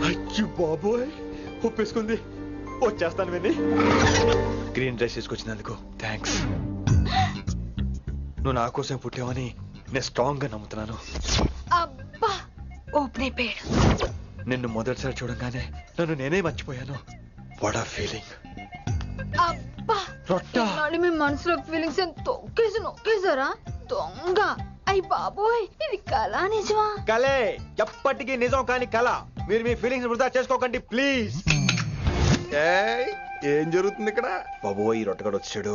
అయ్యో బాబోయ్, ఒప్పేసుకుంది. వచ్చేస్తాను విని. గ్రీన్ డ్రెస్ తీసుకొచ్చినందుకు థ్యాంక్స్. నువ్వు నా కోసం పుట్టావని నేను స్ట్రాంగ్ గా నమ్ముతున్నాను. అబ్బా ఓపెన్ అయిపోయాడు. నిన్ను మొదటిసారి చూడంగానే నన్ను నేనే మర్చిపోయాను. వాట్ ఆ ఫీలింగ్. అబ్బా మీ మనసులో ఫీలింగ్స్ తొక్కేసారా దొంగ. అయ్యి బాబోయ్, ఇది కళ నిజమా? కలే, ఎప్పటికీ నిజం కాని కళ. మీరు మీ ఫీలింగ్స్ వృధా చేసుకోకండి ప్లీజ్. ఏం జరుగుతుంది ఇక్కడ? బాబోయ్, రొట్టగడు వచ్చాడు.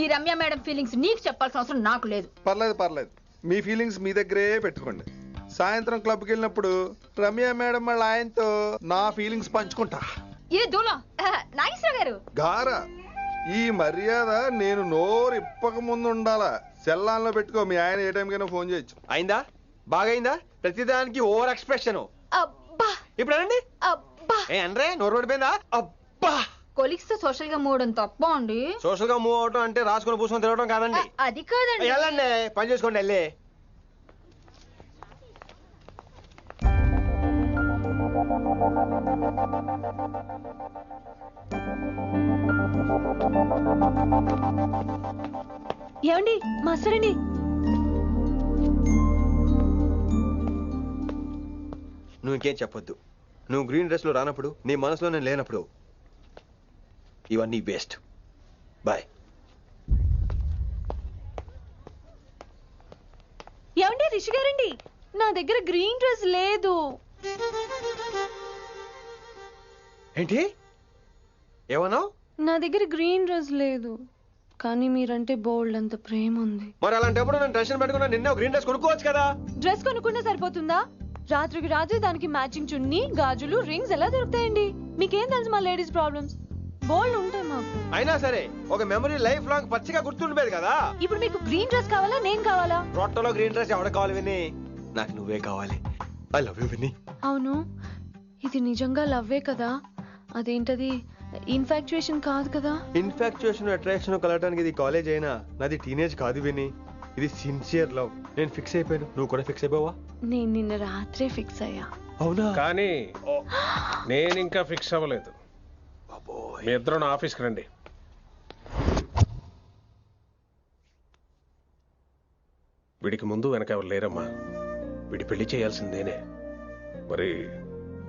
ఈ రమ్య మేడం ఫీలింగ్స్ నీకు చెప్పాల్సిన అవసరం నాకు లేదు. పర్లేదు, మీ ఫీలింగ్స్ మీ దగ్గరే పెట్టుకోండి. సాయంత్రం క్లబ్కి వెళ్ళినప్పుడు రమ్య మేడం వాళ్ళ ఆయనతో నా ఫీలింగ్స్ పంచుకుంటా. ఏ దూలం నాగేశ్వర గారు గారా, ఈ మర్యాద నేను నోరు ఇప్పక ముందు ఉండాలా. సెల్లాన్లో పెట్టుకో, మీ ఆయన ఏ టైం కైనా ఫోన్ చేయొచ్చు. అయిందా? బాగైందా? ప్రతిదానికి ఓవర్ ఎక్స్ప్రెషన్. అబ్బా ఇప్పుడు అనండి. అబ్బా ఏ అనరే, నోరు పడిపోయిందా? అబ్బా, కొలీగ్స్ తో సోషల్ గా మూవడం తప్ప అండి. సోషల్ గా మూవ్ అవటం అంటే రాసుకొని పూసుకొని తిరగడం కాదండి. అది కాదండి. వెళ్ళండి, పని చేసుకోండి. వెళ్ళి ఏమండి మాస్టరండి, నువ్వు ఇంకేం చెప్పొద్దు. నువ్వు గ్రీన్ డ్రెస్ లో రానప్పుడు, నీ మనసులో నేను లేనప్పుడు ఇవన్నీ వేస్ట్. బాయ్. ఏమండి రిషి గారండి, నా దగ్గర గ్రీన్ డ్రెస్ లేదు. ఏంటి ఏమన్నావు? నా దగ్గర గ్రీన్ డ్రెస్ లేదు, కానీ మీరంటే బోల్డ్ అంత ప్రేమ ఉంది. మరి అలాంటప్పుడు నేను టెన్షన్ పెట్టుకున్నా, నిన్నే గ్రీన్ డ్రెస్ కొనుక్కోవచ్చు కదా. డ్రెస్ కొనుక్కున్నా సరిపోతుందా? రాత్రికి రాత్రి దానికి మ్యాచింగ్ చున్నీ, గాజులు, రింగ్స్ ఎలా దొరుకుతాయండి? మీకేం తెలుసు మా లేడీస్ ప్రాబ్లమ్స్? బోల్డ్ ఉంటాయి మాకు. అయినా సరే ఒక మెమరీ లైఫ్ లాంగ్ పచ్చిగా గుర్తుండిపోయేది కదా. ఇప్పుడు మీకు గ్రీన్ డ్రెస్ కావాలా, నేను కావాలా? రొట్టలో గ్రీన్ డ్రెస్ ఎవడ కావాలి విని? నాకు నువ్వే కావాలి. ఐ లవ్ యూ విని. అవును, ఇది నిజంగా లవ్వే కదా? అదేంటది ఇన్ఫాక్చుయేషన్ కాదు కదా? ఇన్ఫాక్చుయేషన్ అట్రాక్షన్ కలగడానికి ఇది కాలేజ్ అయినా నాది టీనేజ్ కాదు విని. ఇది సిన్సియర్ లవ్. నేను ఫిక్స్ అయిపోయాను, నువ్వు కూడా ఫిక్స్ అయిపోవా? నేను నిన్న రాత్రే ఫిక్స్ అయ్యా. అవునా? కానీ నేను ఇంకా ఫిక్స్ అవ్వలేదు. మీ ఇద్దరు నా ఆఫీస్కి రండి. వీడికి ముందు వెనక ఎవరు లేరమ్మా. వీడి పెళ్లి చేయాల్సిందేనే. మరి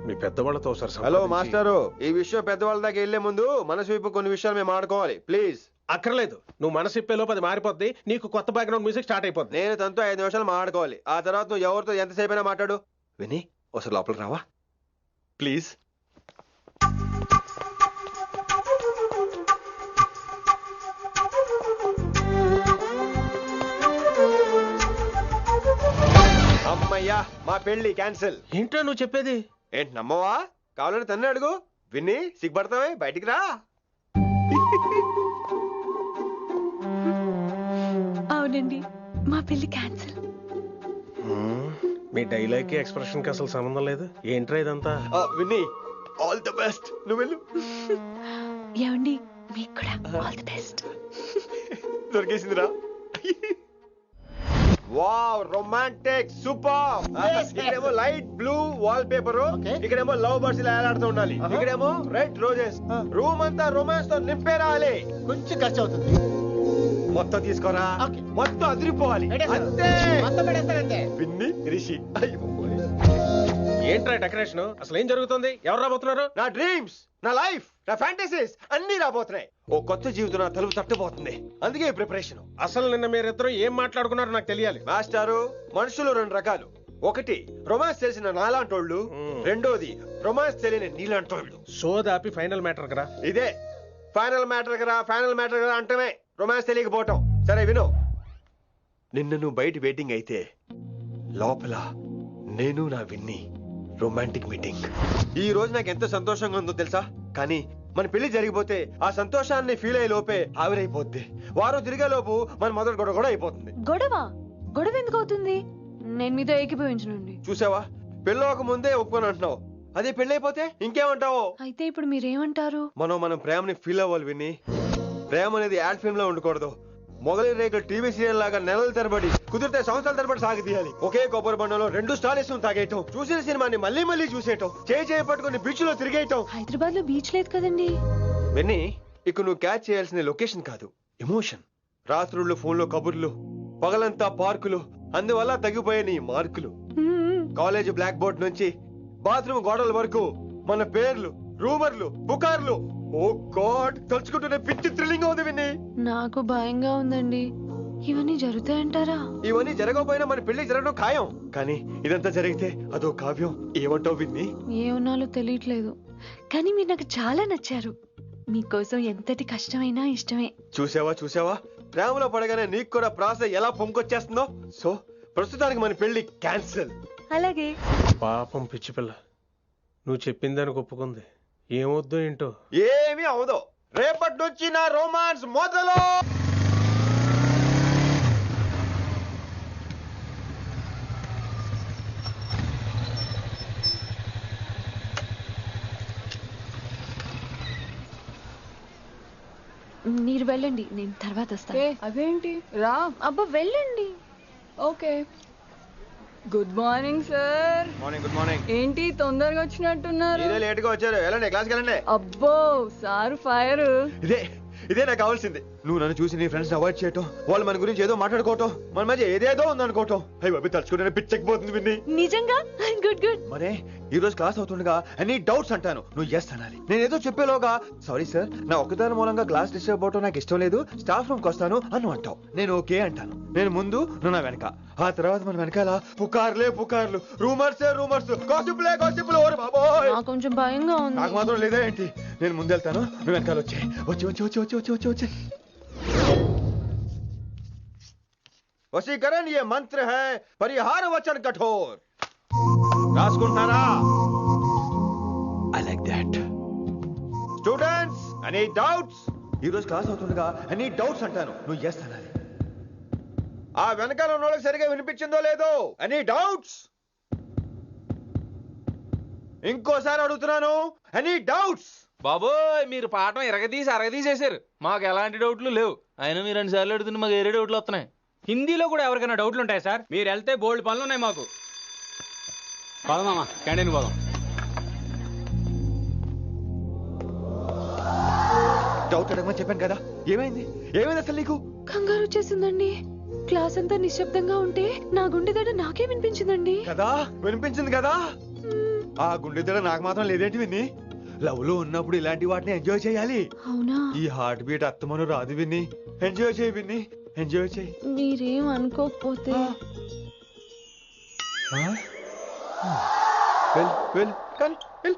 మీ పెద్దవాళ్ళతో ఒకసారి హలో మాస్టారు, ఈ విషయం పెద్దవాళ్ళ దాకా వెళ్లే ముందు మనసు వైపు కొన్ని విషయాలు మేము ఆడుకోవాలి ప్లీజ్. అక్కర్లేదు, నువ్వు మనసు ఇప్పేలోపు అది మారిపోద్ది. నీకు కొత్త బ్యాక్గ్రౌండ్ మ్యూజిక్ స్టార్ట్ అయిపోద్ది. నేను తనతో 5 నిమిషాలు మాట్లాడుకోవాలి. ఆ తర్వాత నువ్వు ఎవరితో ఎంతసేపు అయినా మాట్లాడు. విని ఒకసారి లోపలికి రావా ప్లీజ్? అమ్మయ్యా, మా పెళ్లి క్యాన్సిల్. ఏంటో నువ్వు చెప్పేది? ఏంటి నమ్మవా? కావాలని తన్నే అడుగు. విన్ని సిగ్గుపడతావే, బయటికి రా. అవునండి, మా పెళ్లి క్యాన్సిల్. మీ డైలాగ్ కి ఎక్స్ప్రెషన్ కి అసలు సంబంధం లేదు. ఏంట్రా ఇదంతా? విన్ని ఆల్ ది బెస్ట్. నువ్వు వెళ్ళు. ఏమండి మీకు కూడా ఆల్ ది బెస్ట్. దొరికేసిందిరా. Wow, romantic, super. ఇక్కడేమో లైట్ బ్లూ వాల్ పేపర్, ఇక్కడేమో లవ్ బర్డ్స్ ఇలా ఏలాడుతూ ఉండాలి, ఇక్కడేమో రెడ్ రోజెస్. రూమ్ అంతా రొమాన్స్ తో నింపే రావాలి. కొంచెం ఖర్చు అవుతుంది. మొత్తం తీసుకోరా, మొత్తం అదిరిపోవాలి అంతే. విన్ని రిషి. ఏంట్రా డెకరేషన్? అసలు ఏం జరుగుతుంది? ఎవరు రాబోతున్నారు? నా డ్రీమ్స్, నా లైఫ్, నా ఫ్యాంటసీస్ అన్ని రాబోతున్నాయి. ఓ కొత్త జీవితం నా తలుపు తట్టబోతుంది. అందుకే ప్రిపరేషన్. అసలు నిన్న మీరిద్దరు ఏం మాట్లాడుకున్నారో నాకు తెలియాలి. మాస్టారు, మనుషులు 2 రకాలు. ఒకటి రొమాన్స్ తెలిసిన నాలాంటోళ్ళు, రెండోది రొమాన్స్ తెలియని నీలాంటోళ్ళు. సోదాపి ఫైనల్ మ్యాటర్ కదా. ఇదే ఫైనల్ మ్యాటర్ కదా. ఫైనల్ మ్యాటర్ కదా అంటమే రొమాన్స్ తెలియకపోవటం. సరే విను, నిన్న నువ్వు బయట వెయిటింగ్ అయితే లోపల నేను నా విన్ని రొమాంటిక్ మీటింగ్. ఈ రోజు నాకు ఎంత సంతోషంగా ఉందో తెలుసా? కానీ మన పెళ్లి జరిగిపోతే ఆ సంతోషాన్ని ఫీల్ అయ్యే లోపే ఆవిరైపోద్ది. వారం తిరిగే లోపు మన మొదటి గొడవ కూడా అయిపోతుంది. గొడవ ఎందుకు అవుతుంది? నేను మీతో ఏకీభవించనండి. చూసావా, పెళ్ళవక ముందే ఒప్పుకొని అంటున్నావు. అదే పెళ్ళైపోతే ఇంకేమంటావు? అయితే ఇప్పుడు మీరేమంటారు? మనం ప్రేమని ఫీల్ అవ్వాలి విని. ప్రేమ అనేది యాడ్ ఫిల్మ్ లో ఉండకూడదు, మొగలి రేకులు టీవీ సీరియల్ లాగా నెలల తరబడి కుదిరితే సంవత్సరాల తరబడి సాగదీయాలి. ఒకే కొబ్బరి బండలో 2 స్టాలిస్ తాగేయటం, చూసిన సినిమాని మళ్ళీ మళ్ళీ చూసేయటం, చేయి పట్టుకుని బీచ్ లో తిరిగేయటం. హైదరాబాద్ లో బీచ్ లేదు కదండి. విన్నీ, ఇక నువ్వు క్యాచ్ చేయాల్సిన లొకేషన్ కాదు, ఎమోషన్. రాత్రుళ్ళు ఫోన్లో కబుర్లు, పగలంతా పార్కులు, అందువల్ల తగ్గిపోయే నీ మార్కులు. కాలేజ్ బ్లాక్ బోర్డ్ నుంచి బాత్రూమ్ గోడల వరకు మన పేర్లు, రూమర్లు, పుకార్లు. ఓ గాడ్, తలుచుకుంటూనే పిచ్చి థ్రిల్లింగ్ ఉంది విన్నీ. నాకు భయంగా ఉందండి. ఇవన్నీ జరుగుతాయంటారా? ఇవన్నీ జరగకపోయినా మన పెళ్లి జరగడం ఖాయం. కానీ ఇదంతా జరిగితే అదో కావ్యం. ఏమంటావు విన్నీ? ఏమన్నాలో తెలియట్లేదు, కానీ మీరు నాకు చాలా నచ్చారు. మీకోసం ఎంతటి కష్టమైనా ఇష్టమే. చూసావా, ప్రేమలో పడగానే నీకు కూడా ప్రాస ఎలా పొంకొచ్చేస్తుందో. సో ప్రస్తుతానికి మన పెళ్లి క్యాన్సిల్. అలాగే. పాపం పిచ్చి పిల్ల, నువ్వు చెప్పిందానికి ఒప్పుకుంది. ఏమొద్దో ఏంటో. ఏమీ అవదో. రేపటి నుంచి నా రొమాన్స్ మొదలు. మీరు వెళ్ళండి, నేను తర్వాత వస్తాను. అదేంటి రా. అబ్బా వెళ్ళండి. Okay. Good morning sir. Morning. Good morning. ఏంటి తొందరగా వచ్చినట్టున్నారు? ఇదే లేట్ గా వచ్చారు. వెళ్ళండి, క్లాస్కి వెళ్ళండి. అబ్బో సార్ ఫైర్. ఇదే నాకు కావాల్సింది. నువ్వు నన్ను చూసి నీ ఫ్రెండ్స్ అవాయిడ్ చేయటం, వాళ్ళు మన గురించి ఏదో మాట్లాడుకోవటం, మన మధ్య ఏదేదో ఉందనుకోవటం. అయ్యి బాబీ, తలుచుకుంటే పిచ్చెక్కిపోతుంది విన్ని. నిజంగా గుడ్. మరే ఈ రోజు క్లాస్ అవుతుండగా అన్ని డౌట్స్ అంటాను, నువ్వు ఎస్ అనాలి. నేను ఏదో చెప్పేలోగా సారీ సార్, నా ఒక్కదాని మూలంగా క్లాస్ డిస్టర్బ్ అవటం నాకు ఇష్టం లేదు, స్టాఫ్ రూమ్ కి వస్తాను అని అంటావు. నేను ఓకే అంటాను. నేను ముందు, నువ్వు నా వెనక. ఆ తర్వాత మన వెనకాల పుకార్లు, రూమర్స్, గాసిప్లే. ఓరి బాబోయ్, నాకు కొంచెం భయంగా ఉంది. నాకు మాత్రం లేదా ఏంటి? నేను ముందు వెళ్తాను, నువ్వు వెనకాల వచ్చి. వశీకరణ ये मंत्र है, परिहार वचन कठोर. రాసుకుంటున్నారా? I like that. Students, any doubts? ఈ రోజు క్లాస్ అవుతుండగా any doubts అంటాను, నువ్వు yes అనాలి. ఆ వెనకాల ఉన్న వాళ్ళకి సరిగా వినిపించిందో లేదో? any doubts? ఇంకోసారి అడుగుతున్నాను, any doubts? బాబోయ్, మీరు పాఠం అరగదీసేశారు. మాకు ఎలాంటి డౌట్లు లేవు. అయినా మీరు 2 సార్లు అడుగుతుంటే మాకు వేరే డౌట్లు వస్తున్నాయి. హిందీలో కూడా ఎవరికైనా డౌట్లు ఉంటాయి సార్? మీరు వెళ్తే బోల్డ్ పనులు ఉన్నాయి మాకు. పోదామా, క్యాంటీన్ పోదాం. డౌట్ అడగమని చెప్పాను కదా, ఏమైంది అసలు నీకు? కంగారు వచ్చేసిందండి. క్లాస్ అంతా నిశ్శబ్దంగా ఉంటే నా గుండె దడ నాకే వినిపించిందండి. కదా, వినిపించింది కదా. ఆ గుండె దడ నాకు మాత్రం లేదేంటి విన్ని? లవ్ లో ఉన్నప్పుడు ఇలాంటి వాటిని ఎంజాయ్ చేయాలి. అవునా? ఈ హార్ట్ బీట్ అత్తమను రాదు విన్ని. ఎంజాయ్ చేయి విన్ని, ఎంజాయ్ చేయి. మీరేం అనుకోకపోతే వెళ్ళు.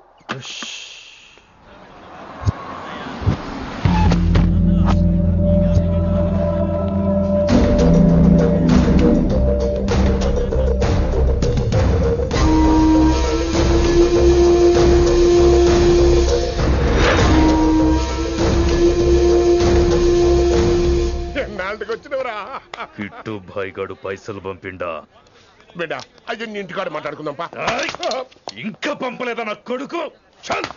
కిట్టు భాయ్గాడు పైసలు పంపిండా? బిడ్డ అయ్యో, నీ ఇంటికాడ మాట్లాడుకుందాంపా. ఇంకా పంపలేదా నా కొడుకు? చల్.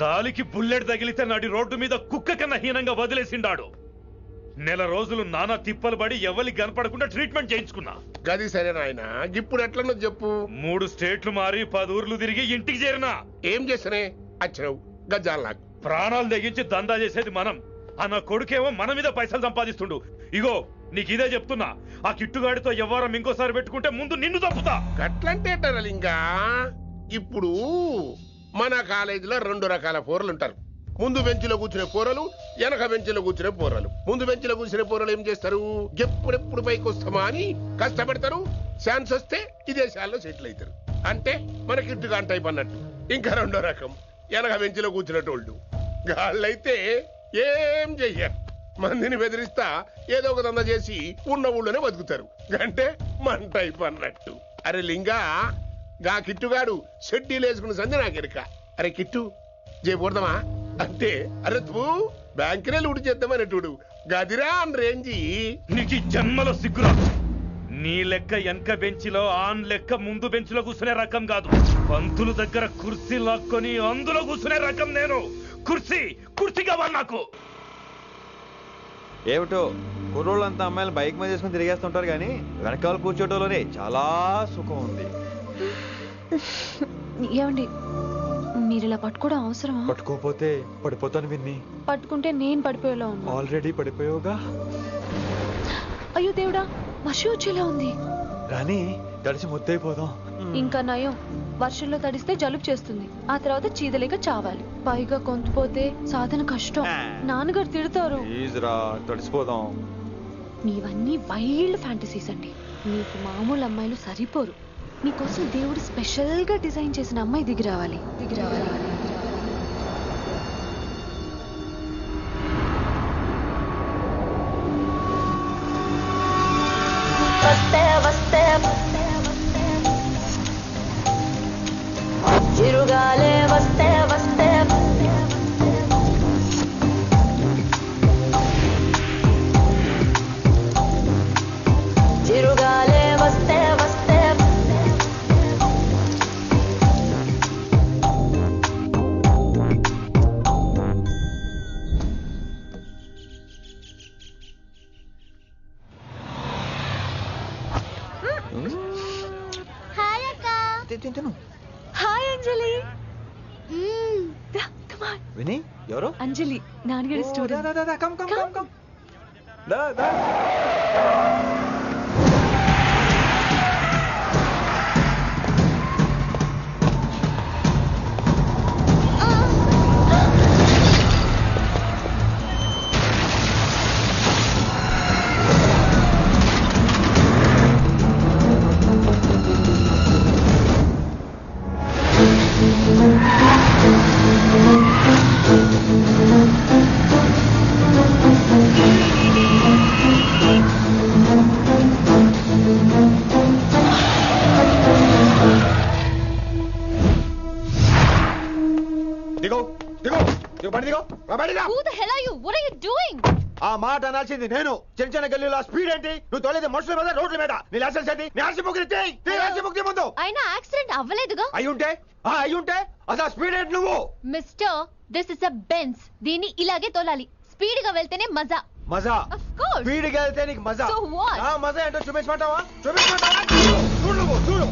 కాలికి బుల్లెట్ తగిలితే నాటి రోడ్డు మీద కుక్క కన్నా హీనంగా వదిలేసిండాడు. నెల రోజులు నానా తిప్పలు పడి ఎవరికి కనపడకుండా ట్రీట్మెంట్ చేయించుకున్నా. గది సరే నాయన, ఇప్పుడు ఎట్లనో చెప్పు. 3 స్టేట్లు మారి 10 ఊర్లు తిరిగి ఇంటికి చేరినా. ఏం చేస్తానే వచ్చినావు? గజ్జాలు నాకు ప్రాణాలు తెగించి దందా చేసేది మనం. ఆ కొడుకేమో మన మీద పైసలు సంపాదిస్తుండు. ఇగో నీకు ఇదే చెప్తున్నా, ఆ కిట్టుగాడితో ఎవరం ఇంకోసారి పెట్టుకుంటే ముందు నిన్ను తప్పుతా. గట్లంటే ఇంకా ఇప్పుడు మన కాలేజీలో 2 రకాల పోరలు ఉంటారు. ముందు బెంచ్లో కూర్చునే పోరలు, వెనక బెంచ్లో కూర్చునే పోరలు. ముందు బెంచ్లో కూర్చునే పోరలు ఏం చేస్తారు? ఎప్పుడెప్పుడు పైకి వస్తామా అని కష్టపడతారు. ఛాన్స్ వస్తే విదేశాల్లో సెటిల్ అవుతారు. అంటే మనకి ఇట్టుగా టైప్ అన్నట్టు. ఇంకా 2వ రకం వెనక బెంచ్లో కూర్చునేటోళ్ళు. వాళ్ళైతే ఏం చెయ్యరు, మందిని బెదిరిస్తా ఏదో ఒక దంద చేసి ఉన్న ఊళ్ళోనే బతుకుతారు. అంటే మన టైప్ అన్నట్టు. అరే లింగా, గా కిట్టుగాడు షెడ్డీలు వేసుకున్న సంధి నాకెరక. అరే కిట్టు చేయకూడదామా అంటే, అరే తూ బ్యాంకునే లూటు చేద్దామనేటోడు గదిరా అని రేంజి. నీకు ఈ జన్మలో సిగ్గురా. నీ లెక్క వెనక బెంచిలో ఆన్ లెక్క ముందు బెంచ్లో కూర్చునే రకం కాదు. పంతులు దగ్గర కుర్చీ లాక్కొని అందులో కూర్చునే రకం నేను. కుర్చీ కావాలి నాకు. ఏమిటో కుర్రోళ్ళంతా అమ్మాయిలు బైక్ మీద చేసుకుని తిరిగేస్తుంటారు కానీ వెనకాల కూర్చోటంలోనే చాలా సుఖం ఉంది. ఏమండి మీరు ఇలా పట్టుకోవడం అవసరమా? పట్టుకోపోతే పడిపోతాను విన్ని. పట్టుకుంటే నేను పడిపోయేలా ఉన్నా. ఆల్రెడీ పడిపోయావుగా. అయ్యో దేవుడా, మషి వచ్చేలా ఉంది. రాని తడిసి ముద్దైపోదాం. ఇంకా నయం, వర్షంలో తడిస్తే జలుబు చేస్తుంది, ఆ తర్వాత చీదలేక చావాలి. పైగా కొంతపోతే సాధన కష్టం, నాన్నగారు తిడతారు. తడిసిపోదాం. మీవన్నీ వైల్డ్ ఫ్యాంటసీస్ అండి. మీకు మామూలు అమ్మాయిలు సరిపోరు. మీకోసం దేవుడు స్పెషల్ గా డిజైన్ చేసిన అమ్మాయి దిగి రావాలి. చిరుగాలే వస్తే వస్తే చిరుగాలే వస్తే వస్తే హాయ్ అంజలి. విని ఎవరు? అంజలి, నాన్నగారి స్టూడెంట్. ఆ మాట అనాల్సింది నేను. చిన్న చిన్న గల్లీలో స్పీడ్ ఏంటి? నువ్వు తోలేది మనుషుల మీద, రోడ్ల మీద. నీ లైసెన్స్ ఏంటి? నీ ఆర్సీ ముందు. అయినా యాక్సిడెంట్ అవ్వలేదుగా. అయ్యుంటే అసలు స్పీడ్ ఏంటి నువ్వు? Mister, this is a Benz. దీన్ని ఇలాగే తోలాలి. స్పీడ్ గా వెళ్తేనే మజా. Of course. Speed గా వెళ్తే నీకు మజా. So what? మజా ఏంటో చూపించమంటావా? చూడు.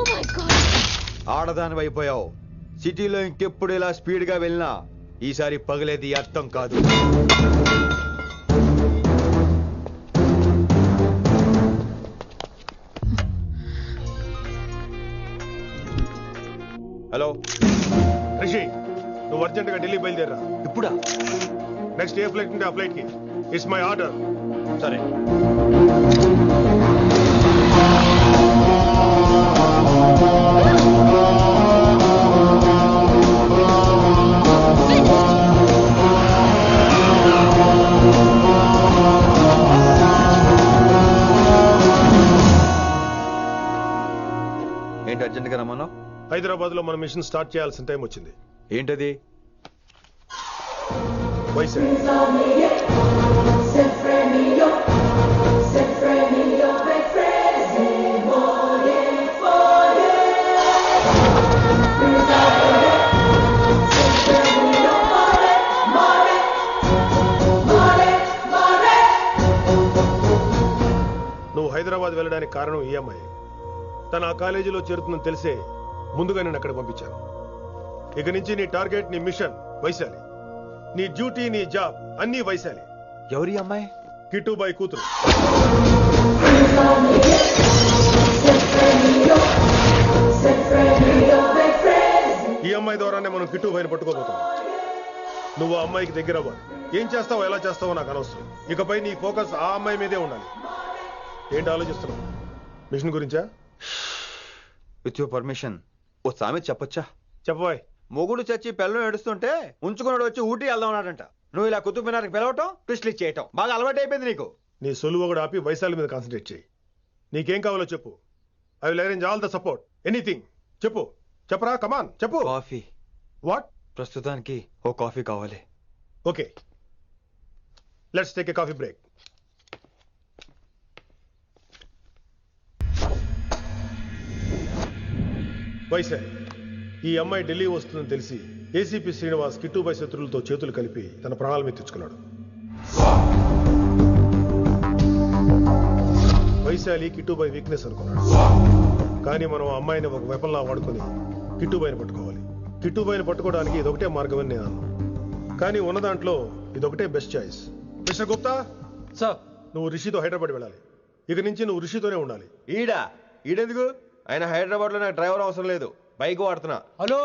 Oh my God. ఆడదాని అయిపోయావు. సిటీలో ఇంకెప్పుడు ఇలా స్పీడ్ గా వెళ్ళినా ఈసారి పగలేది అర్థం కాదు. హలో రిషి, నువ్వు అర్జెంట్ గా ఢిల్లీ బయలుదేరా. ఇప్పుడా? నెక్స్ట్ ఏ ఫ్లైట్ ఉంటే ఆ ఫ్లైట్ కి. It's my order. సరే. ఏంటి అర్జెంట్ గా రమ్మన్నావు? హైదరాబాద్ లో మన మిషన్ స్టార్ట్ చేయాల్సిన టైం వచ్చింది. ఏంటది? వైజాగ్. నువ్వు హైదరాబాద్ వెళ్ళడానికి కారణం ఈ అమ్మాయి. తను ఆ కాలేజీలో చేరుతుందని తెలిసే ముందుగా నేను అక్కడ పంపించాను. ఇక నుంచి నీ టార్గెట్, నీ మిషన్ వైశాలి. నీ డ్యూటీ, నీ జాబ్ అన్నీ వైశాలి. ఎవరి అమ్మాయి? కిట్టుబాయి కూతురు. ఈ అమ్మాయి ద్వారానే మనం కిట్టుబాయిని పట్టుకోబోతున్నాం. నువ్వు ఆ అమ్మాయికి దగ్గర అవ్వాలి. ఏం చేస్తావో ఎలా చేస్తావో నాకు అనవసరం. ఇకపై నీ ఫోకస్ ఆ అమ్మాయి మీదే ఉండాలి. ఏంటి ఆలోచిస్తున్నావు? మిషన్ గురించా? విత్ యువర్ పర్మిషన్ ఓ సామెత చెప్పొచ్చా? చెప్పబాయ్. మొగుడు చచ్చి పిల్లలు ఏడుస్తుంటే ఉంచుకున్నాడు వచ్చి ఊటీ వెళ్దాం అన్నాడంట. నువ్వు ఇలా కుతుబ్ మినార్కి పిలవటం, ట్విస్ట్లు చేయటం బాగా అలవాటు అయిపోయింది నీకు. నీ సొలువు కూడా ఆపి వైశాలి మీద కాన్సన్ట్రేట్ చేయి. నీకేం కావాలో చెప్పు. I will arrange all the support anything. చెప్పరా కమాన్ చెప్పు. కాఫీ. వాట్? ప్రస్తుతానికి ఓ కాఫీ కావాలి. Okay, let's take a coffee break. Vaishali, ఈ అమ్మాయి ఢిల్లీ వస్తుందని తెలిసి ఏసీపీ శ్రీనివాస్ కిట్టుబాయ్ శత్రులతో చేతులు కలిపి తన ప్రాణాల మీద తెచ్చుకున్నాడు. వైశాలి కిట్టుబాయ్ వీక్నెస్ అనుకున్నాడు. కానీ మనం ఆ అమ్మాయిని ఒక వెపన్లా వాడుకొని కిట్టుబాయిని పట్టుకోవాలి. కిట్టుబాయిని పట్టుకోవడానికి ఇదొకటే మార్గం అని నేను అన్నాను. కానీ ఉన్న దాంట్లో ఇదొకటే best choice. Mister Gupta sir, నువ్వు రిషితో హైదరాబాద్ వెళ్ళాలి. ఇక నుంచి నువ్వు రిషితోనే ఉండాలి. ఈడెందుకు? ఆయన హైదరాబాద్ లో నాకు డ్రైవర్ అవసరం లేదు, బైక్ వాడుతున్నా. హలో,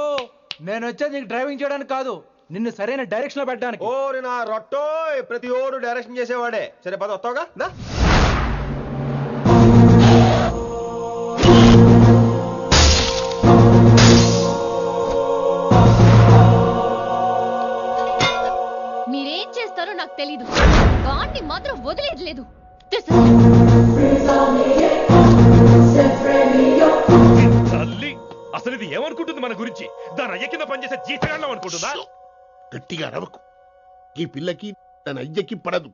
నేను వచ్చేది నీకు డ్రైవింగ్ చేయడానికి కాదు, నిన్ను సరైన డైరెక్షన్ లో పెట్టడానికి. ఓ నా రొట్టో, ప్రతి ఓడు డైరెక్షన్ చేసేవాడే. సరే పద, వస్తావుగా? మీరేం చేస్తారో నాకు తెలీదు, వాడిని మాత్రం వదిలేదు లేదు. తల్లి, అసలు ఇది ఏమనుకుంటుంది మన గురించి? దాని అయ్య కింద పనిచేసే జీతగాళ్ళం అనుకుంటుందా? గట్టిగా అరవకు. ఈ పిల్లకి తన అయ్యకి పడదు.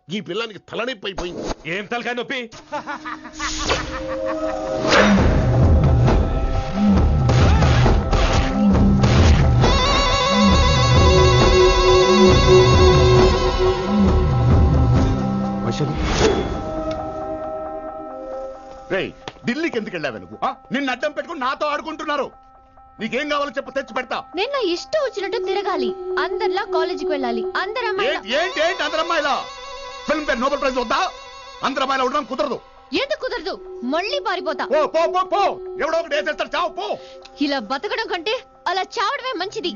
ఈ పిల్లానికి తలనొప్పి అయిపోయింది. ఏం తలకాయ నొప్పి? ఢిల్లీకి ఎందుకు వెళ్ళావు నువ్వు? నిన్ను అడ్డం పెట్టుకుని నాతో ఆడుకుంటున్నారు. నీకేం కావాలో చెప్పు, తెచ్చి పెడతా. నేను నా ఇష్టం వచ్చినట్టు తిరగాలి, అందరిలా కాలేజీకి వెళ్ళాలి. అందరు ఏంటి అందరు అమ్మాయిలా? ఫిల్మ్ పేరు నోబెల్ ప్రైజ్ వద్దా? అందరు అమ్మాయిలా ఉండడం కుదరదు. ఎందుకు కుదరదు? మళ్ళీ పారిపోతా. ఎవడో ఒకటి వేసేస్తాడు, చావు పో. ఇలా బతకడం కంటే అలా చావడమే మంచిది.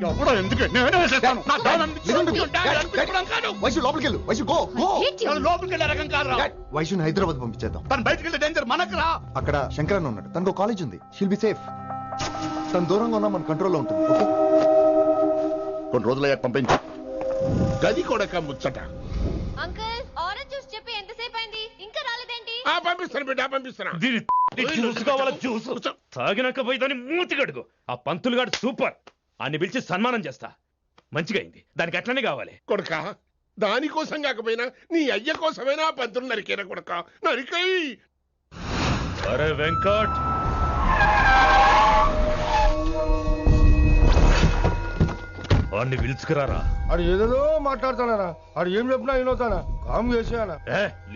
వైశుని హైదరాబాద్ పంపించేద్దాం. తను బయటకు వెళ్తే డేంజర్ మనకు రా. అక్కడ శంకరన్న ఉన్నాడు, తనకు కాలేజ్ ఉంది. She'll be safe. తను దూరంగా ఉన్నా మన కంట్రోల్లో ఉంటుంది. ఓకే, కొన్ని రోజులయ్యాక పంపించు. గది కూడా ముచ్చట. అంకుల్, ఆరెంజ్ జ్యూస్ చెప్పి ఎంతసేపు అయింది, ఇంకా రాలేదేంటి? పంపిస్తాను బిడ్డ, పంపిస్తాను. జ్యూస్ కావాలా? జ్యూస్ తాగినాక పోయి దాన్ని మూతి కడుగు. ఆ పంతులు గాడు సూపర్, అన్ని పిలిచి సన్మానం చేస్తా. మంచిగా అయింది, దానికి అట్లనే కావాలి. కొడుక, దానికోసం కాకపోయినా నీ అయ్య కోసమైనా పంతులు నరికేనా కొడుక, నరికై. అరే వెంకట్, వాడిని పిలుచుకురారా. ఆడు ఏదేదో మాట్లాడతానా? ఆడు ఏం చెప్పినా వినవుతానా? కామ్ చేసానా?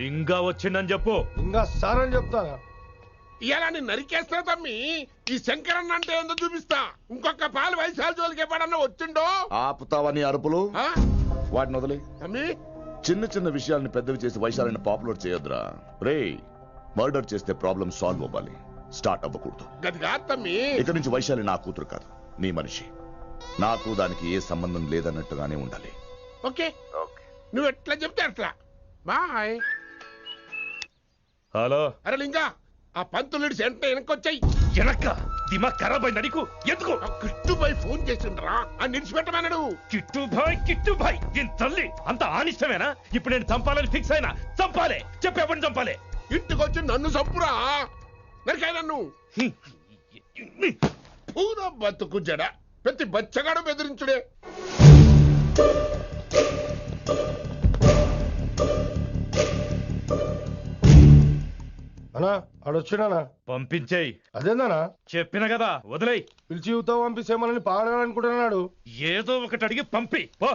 లింగా వచ్చిందని చెప్పు. ఇంకా సార్ అని చెప్తానా? ఇలా నేను నరికేస్తా తమ్మి. ఈ శంకరన్న అంటే ఏందో చూపిస్తా. ఇంకొక పాలు వయసాల జోలికి ఎప్పుడన్నా వచ్చిండో ఆపుతావని అరుపులు. వాటిని వదిలే తమ్మి. చిన్న చిన్న విషయాలను పెద్దవి చేసి వైశాలిని పాపులర్ చేయొద్దురా. రే, మర్డర్ చేస్తే ప్రాబ్లం సాల్వ్ అవ్వాలి, స్టార్ట్ అవ్వకూడదు. గది కాదు తమ్మి. ఇక నుంచి వైశాలి నా కూతురు కాదు, నీ మనిషి. నాకు దానికి ఏ సంబంధం లేదన్నట్టుగానే ఉండాలి. ఓకే, నువ్వు ఎట్లా చెప్తే అట్లా. బాయ్. హలో. అరే లింగా, ఆ పంతులు సెంటర్ వెనకొచ్చాయి. వెనక్క దిమాగ్ ఖరాబ్ అయింది నీకు. ఎందుకు? కిట్టుబాయ్ ఫోన్ చేసిండ్రా, అని నిడిచిపెట్టమన్నాడు. కిట్టుబాయ్ దీని తల్లి అంత ఆనిష్టమేనా? ఇప్పుడు నేను చంపాలని ఫిక్స్ అయినా. చంపాలే, చెప్పేపని చంపాలే. ఇంటికొచ్చి నన్ను చంపురా, నరికాయ నన్ను. పూరా బతుకు జడ, ప్రతి బచ్చగాడు బెదిరించుడే. అన్నా ఆడొచ్చినా? పంపించేయి. అదేందనా? చెప్పిన కదా, వదిలేయి. పిలిచి యువత పంపిస్తేమని పాడాలనుకుంటున్నాడు. ఏదో ఒకటి అడిగి పంపి పో.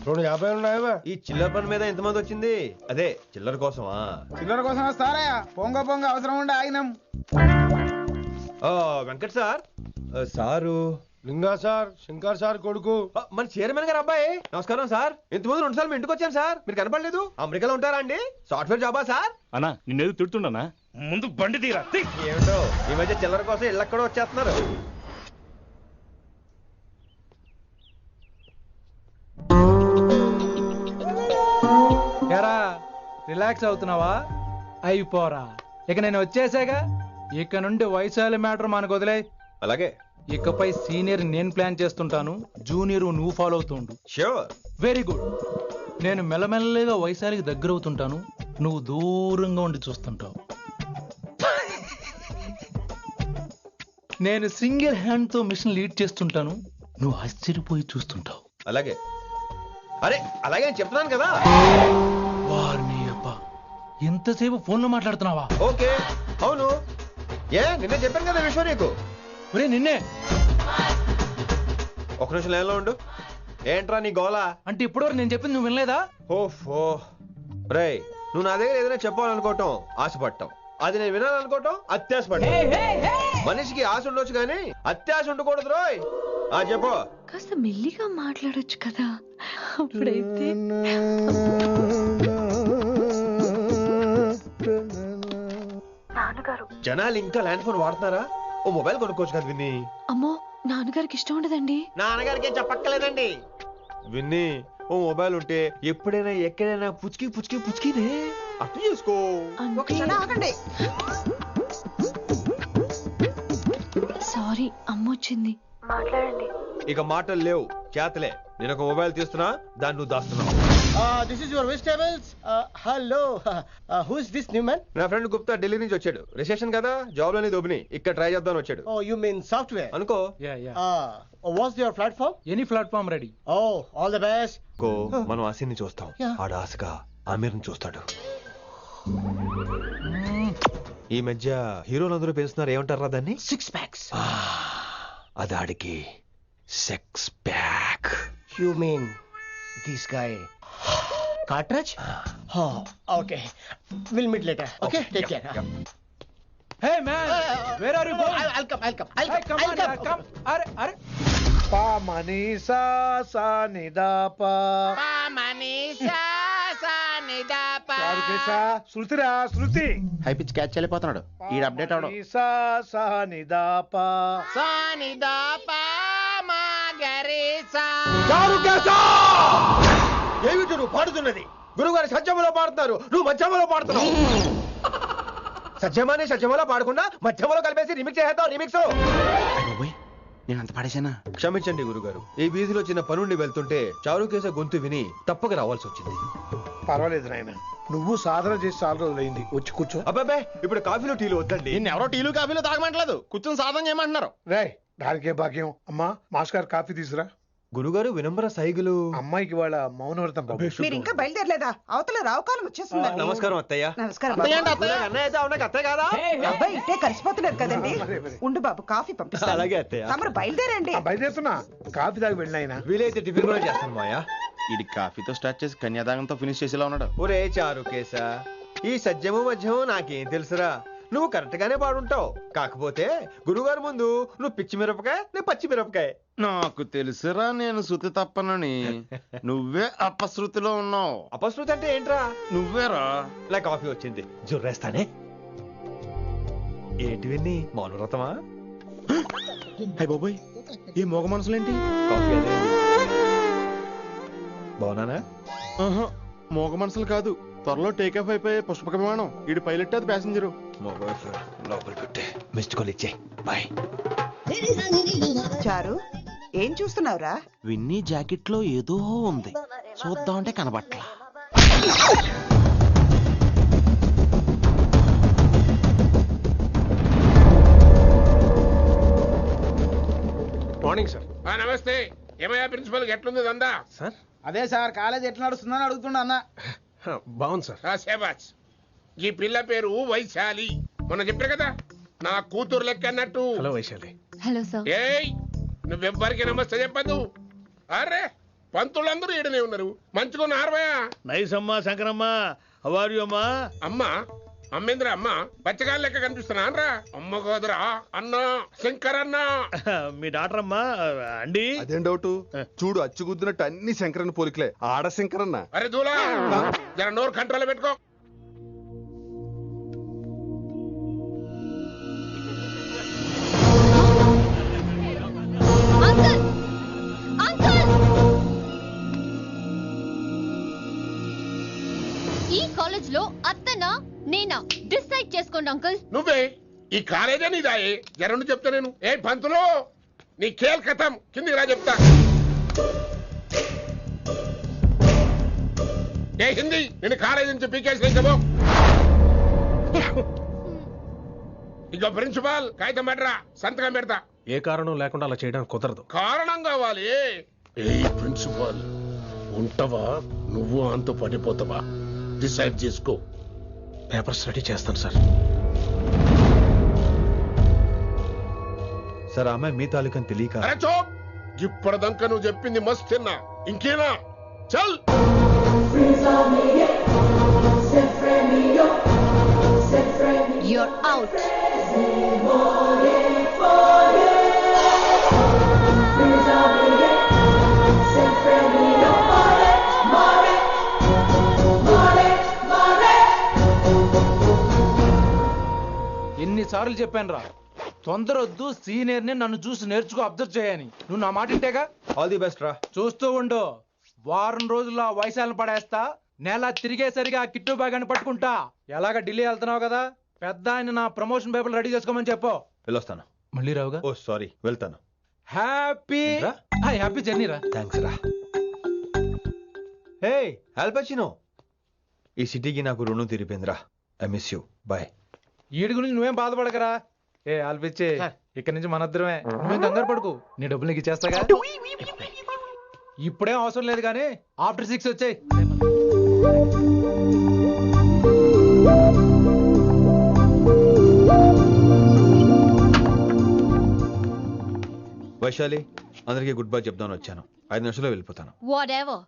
రెండు 50 ఉన్నాయా? ఈ చిల్లర పని మీద ఎంతమంది వచ్చింది? అదే చిల్లర కోసమా? చిల్లర కోసం వస్తారా? పొంగ అవసరం ఉండే ఆగినాం. వెంకట్ సార్. సారు లింగా సార్, శంకర్ సార్ కొడుకు, మన చైర్మన్ గారు అబ్బాయి. నమస్కారం సార్. ఇంతకుముందు 2 సార్లు మీ ఇంటికి వచ్చాను సార్, మీరు కనపడలేదు. అమెరికాలో ఉంటారా అండి? సాఫ్ట్వేర్ జాబా సార్? అన్నా నిన్నేది తిడుతుండనా? ముందు బండి తీరా. ఏమిటో ఈ మధ్య చిల్లర కోసం ఇళ్ళక్కడ వచ్చేస్తున్నారు. రిలాక్స్ అవుతున్నావా? అయిపోరా, ఇక నేను వచ్చేసాగా. ఇక నుండి వైశాలి మ్యాటర్ మనకు వదిలే. అలాగే. ఇకపై సీనియర్ నేను ప్లాన్ చేస్తుంటాను, జూనియర్ నువ్వు ఫాలో అవుతుండు. ష్యూర్. Very good. నేను మెల్లమెల్లగా వైశాలికి దగ్గర అవుతుంటాను, నువ్వు దూరంగా ఉండి చూస్తుంటావు. నేను సింగిల్ హ్యాండ్ తో మిషన్ లీడ్ చేస్తుంటాను, నువ్వు ఆశ్చర్యపోయి చూస్తుంటావు. అలాగే అరే అలాగే నేను చెప్తున్నాను కదా. వారిని అబ్బా, ఎంతసేపు ఫోన్లో మాట్లాడుతున్నావా? ఓకే అవును, నిన్నే చెప్పాను కదా విశ్వ నీకు. ఒరే నిన్నే. ఒక నిమిషం లైన్లో ఉండు. ఏంట్రా నీ గోలా? అంటే ఇప్పటివరకు నేను చెప్పింది నువ్వు వినలేదా? ఓఫో రే, నువ్వు నా దగ్గర ఏదైనా చెప్పాలనుకోవటం ఆశపడటం, అది నేను వినాలనుకోవటం అత్యాశపడటం. మనిషికి ఆశ ఉండొచ్చు కానీ అత్యాశ ఉండకూడదు రోయ్. చెప్పు. కాస్త మెల్లిగా మాట్లాడొచ్చు కదా, అప్పుడైతే. జనాలు ఇంకా ల్యాండ్ ఫోన్ వాడుతున్నారా? ఓ మొబైల్ కొనుక్కోవచ్చు కదా విన్ని. అమ్మో, నాన్నగారికి ఇష్టం ఉండదండి. నాన్నగారికి ఏం చెప్పక్కర్లేదండి. విన్ని, ఓ మొబైల్ ఉంటే ఎప్పుడైనా ఎక్కడైనా పుచ్చుకి పుచ్చుకి పుచ్చుకినే అర్థం చేసుకో. సారీ, అమ్మ వచ్చింది. మాట్లాడండి. ఇక మాటలు లేవు, చేతలే. నేను ఒక మొబైల్ తీస్తున్నా, దాన్ని నువ్వు దాస్తున్నావు. This is your vegetables. Hello. Who is this new man? నా ఫ్రెండ్ గుప్తా ఢిల్లీ నుంచి వచ్చాడు. రిసెప్షన్ కదా, జాబ్ లోని దొబ్బిని ఇక్కడ ట్రై చేద్దామని వచ్చాడు. Oh, you mean software? అనుకో. What's your platform? Any platform ready. Oh, all the best. మనం ఆసిని చూస్తాం, ఆడ ఆశగా ఆమీర్ని చూస్తాడు. ఈ మధ్య హీరోలందరూ పెంచుతున్నారు, ఏమంటారా దాన్ని? 6 packs. అది ఆడికి sex pack. You mean this guy? Cartridge? Oh, okay. We'll meet later. Okay, take care. Hey man, where are you going? I'll come. Hey, come on, come. Are. Pa manisa sa ni da pa. Pa manisa sa ni da pa. చారుకేశా, శృతిరా Shruti. High pitch catch వెళ్ళిపోతున్నాడు. ఈ update అవడం. మనీసా సా ని దా పా. సా ని దా పా మా గరేసా. చారుకేశా! ఏమిటి నువ్వు పాడుతున్నది? గురువుగారు సత్యములో పాడుతున్నారు, నువ్వు మధ్యమలో పాడుతున్నావు. సత్యమాని సత్యములో పాడకుండా మధ్యమలో కలిపేసి రిమిక్స్ చేద్దాం. రిమిక్స్ నేను అంత పాడేశానా? క్షమించండి గురుగారు, ఈ వీధిలో చిన్న పనుండి వెళ్తుంటే చారుకేశ గొంతు విని తప్పక రావాల్సి వచ్చింది. పర్వాలేదు నాయన, నువ్వు సాధన చేసి చాలా రోజులైంది, వచ్చి కూర్చో. అబ్బాబే, ఇప్పుడు కాఫీలో టీలు వద్దండి. ఎవరో టీలు కాఫీలు తాగమంటలేదు, కూర్చొని సాధన చేయమంటున్నారు. రే, దానికే భాగ్యం. అమ్మా, మాస్టర్ గారు కాఫీ తీసురా. గురుగారు వినమ్ర సైగులు. అమ్మాయికి వాళ్ళ మౌనవ్రతం. మీరు ఇంకా బయలుదేరలేదా? అవతల రావుకాలం వచ్చేస్తుంది. నమస్కారం అత్తయ్య. నమస్కారం. అత్తయ్య కాదా? అబ్బాయి ఇట్టే కలిసిపోతున్నారు కదండి. ఉండు బాబు, కాఫీ పంపిస్తాను. అలాగే అత్తయ్య. తమరు బయలుదేరండి. బయలుదేరుతున్నా, కాఫీ తాగి వెళ్ళినాయన. వీలైతే టిఫిన్ కూడా చేస్తాను మాయా. ఇది కాఫీతో స్టార్ట్ చేసి కన్యాదానంతో ఫినిష్ చేసేలా ఉన్నాడు. ఒరే చారుకేశ, ఈ సత్యము మధ్యము నాకేం తెలుసురా? నువ్వు కరెక్ట్ గానే పాడుంటావు, కాకపోతే గురుగారు ముందు నువ్వు పిచ్చి మిరపకాయ, నేను పచ్చి మిరపకాయ. నాకు తెలుసురా నేను శృతి తప్పనని. నువ్వే అపశృతిలో ఉన్నావు. అపశృతి అంటే ఏంట్రా? నువ్వేరా. నా కాఫీ వచ్చింది, జుర్రేస్తానే. ఏంటి విన్ని, మౌనవ్రతమా? హై బాబోయ్, ఈ మోగ మనసులేంటి? కాఫీ అదే. బాగున్నానా? మోగ మనసులు కాదు, త్వరలో టేక్ ఆఫ్ అయిపోయే పుష్పక విమానం. ఈడు పైలట్, అది ప్యాసింజరు. లోపల పెట్టే మిస్డ్ కాల్ ఇచ్చే. బాయ్. చారు, ఏం చూస్తున్నావురా? విన్నీ జాకెట్ లో ఏదో ఉంది, చూద్దామంటే కనబట్ల. Morning sir. నమస్తే. ఏమయ్యా ప్రిన్సిపల్, ఎట్లుంది దందా? సార్ అదే సార్, కాలేజ్ ఎట్లా నడుస్తుందని అడుగుతున్నా అన్న. బాగుంది సార్. శేబాజ్. ఈ పిల్ల పేరు వైశాలి, మొన్న చెప్పారు కదా, నా కూతురు లెక్క అన్నట్టు. హలో వైశాలి. Hello sir. ఏయ్, నువ్వెవ్వరికి నమస్తే చెప్పద్దు. అరే, పంతులందరూ ఈడనే ఉన్నారు, మంచుకున్న ఆర్వయా. నైస్ అమ్మా శంకరమ్మ. హౌ ఆర్ యు అమ్మా? అమ్మా అమ్మేంద్ర, అమ్మ పచ్చగాళ్ళ లెక్క కనిపిస్తున్నా అనరా? అమ్మ కాదురా, అన్న శంకర్ అన్న. మీ డాక్టర్ అమ్మా అండి. అదేం డౌట్? చూడు, అచ్చుగుద్దినట్టు అన్ని శంకరన్న పోలికలే. ఆడ శంకరన్న. అరే దూలా, జర నోరు కంట్రోల్ పెట్టుకో. ఈ కాలేజ్ లో అత్తనా నేనా డిసైడ్ చేసుకోండి అంకుల్. నువ్వే, ఈ కాలేజే నీదాయే. జరండు చెప్తా నేను. ఏ పంతులు, నీ ఖేల్ కథం, కిందికి రా చెప్తా. ఏ హిందీ నేను కాలేజీ నుంచి పీకేసి ఇక ప్రిన్సిపాల్ కాగితం పెట్టరా, సంతకం పెడతా. ఏ కారణం లేకుండా అలా చేయడానికి కుదరదు. కారణం కావాలి. ఏ ప్రిన్సిపాల్ ఉంటావా, నువ్వు అంత పడిపోతావా? డిసైడ్ చేసుకో. పేపర్ స్టడీ చేస్తాను సార్. సార్ అమ్మాయి మీ తాలూకని తెలియక. అరే చోప్, ఇప్పటిదాకా నువ్వు చెప్పింది మస్తు తిన్నా, ఇంకేనా? చల్. You're out. ఎన్నిసార్లు చెప్పాను రా, తొందరొద్దు, సీనియర్ని నన్ను చూసి నేర్చుకో, అబ్జర్వ్ చేయని. నువ్వు నా మాట ఇంటేగా. ఆల్ ది బెస్ట్ రా. చూస్తూ ఉండు, వారం రోజుల్లో ఆ వయసాలను పడేస్తా. నెల తిరిగేసరిగా ఆ కిట్టు బ్యాగాన్ని పట్టుకుంటా. ఎలాగ ఢిల్లీ వెళ్తున్నావు కదా, పెద్ద ఆయన నా ప్రమోషన్ పేపర్లు రెడీ చేసుకోమని చెప్పు. వెళ్ళొస్తాను. మళ్ళీ రావుగా? ఓ సారీ, వెళ్తాను. హ్యాపీ హ్యాపీ జర్నీ రా. థ్యాంక్స్ రా. హే ఆల్పచినో, ఈ సిటీకి నాకు రుణం తీరిపోయిందిరా. I miss you. బాయ్. వీడి గురించి నువ్వేం బాధపడకరా. ఏ ఆల్పిచ్చే, ఇక్కడి నుంచి మనద్దరమే. నువ్వేం కంగారు పడుకు, నీ డబ్బులు నీకు ఇచ్చేస్తాగా. ఇప్పుడేం అవసరం లేదు కానీ ఆఫ్టర్ 6 వచ్చాయి. వైశాలి, అందరికీ గుడ్ బై చెప్దామని వచ్చాను. 5 నిమిషాల్లో వెళ్ళిపోతాను. Whatever.